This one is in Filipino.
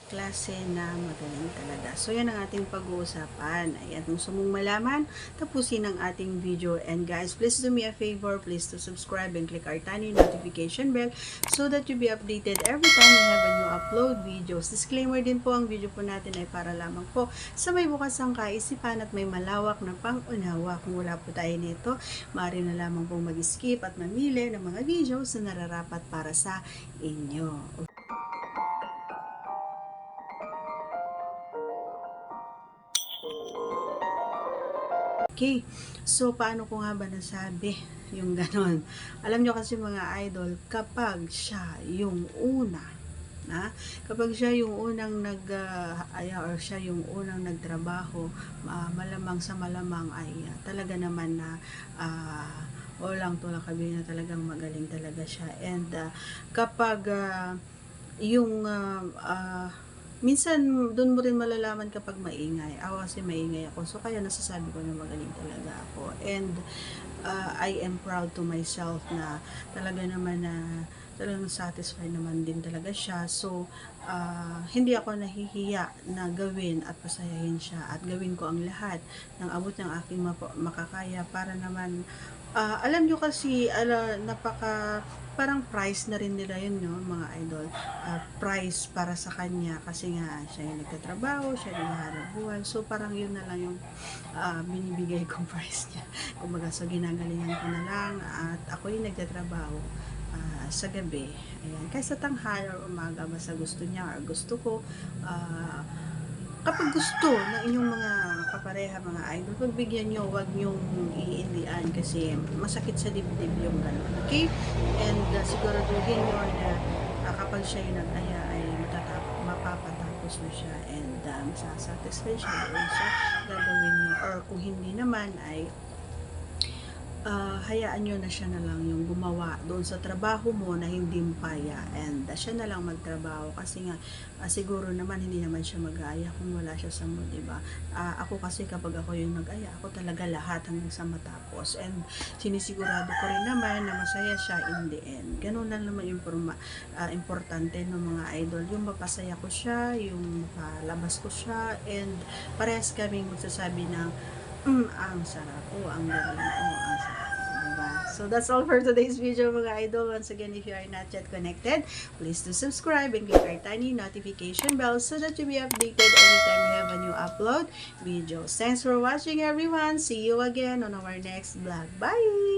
klase na magaling talaga. So, yan ang ating pag-uusapan. Ayan, kung gusto mong malaman, tapusin ang ating video. And guys, please do me a favor, please to subscribe and click our tiny notification bell so that you'll be updated every time we have a new upload videos. Disclaimer din po, ang video po natin ay para lamang po sa may bukas ang kaisipan at may malawak na pang-unawa. Kung wala po tayo nito, maaari na lamang pong mag-skip at mamili ng mga videos na nararapat para sa inyo. Okay, so paano ko nga ba nasabi yung ganon? Alam nyo kasi mga idol, kapag siya yung una, kapag siya yung unang or siya yung unang nagtrabaho, malamang sa malamang ay talaga naman na walang tulang kabi na talagang magaling talaga siya. And kapag minsan, doon mo rin malalaman kapag maingay. Ako kasi maingay ako. So, kaya nasasabi ko na magaling talaga ako. And, I am proud to myself na talaga naman na talagang satisfied naman din talaga siya. So, hindi ako nahihiya na gawin at pasayahin siya. At gawin ko ang lahat ng abot ng aking makakaya para naman, alam nyo kasi, parang price na rin nila yun, no, mga idol. Price para sa kanya kasi nga siya yung nagtatrabaho, siya yung nahanap buhay. So parang yun na lang yung binibigay kong price niya. Kumbaga, so ginagalingan ko na lang at ako yung nagtatrabaho sa gabi. Ayan. Kaysa tanghali or umaga, basta gusto niya or gusto ko, kapag gusto ng inyong mga kapareha, mga idol, pagbigyan nyo, huwag nyong iindian kasi masakit sa dibdib yung gano'n. Okay? And siguraduhin nyo na kapag siya yung nag-aya ay mapapatapos na siya and masasatisfy siya doon sa gagawin nyo. Or kung hindi naman ay hayaan nyo na siya na lang yung gumawa doon sa trabaho mo na hindi mpaya and siya na lang magtrabaho kasi nga siguro naman hindi naman siya mag-aya kung wala siya sa mood, diba? Ako kasi kapag ako yung nag-aya, ako talaga lahat hanggang sa matapos and sinisigurado ko rin naman na masaya siya in the end. Ganun lang naman yung importante ng mga idol, yung mapasaya ko siya, yung mapalabas ko siya and parehas kaming magsasabi ng ang sarap, ang galing, ang sarap. Diba? So, that's all for today's video, mga idol. Once again, if you are not yet connected, please do subscribe and click our tiny notification bell so that you'll be updated every time we have a new upload videos. Thanks for watching, everyone. See you again on our next vlog. Bye!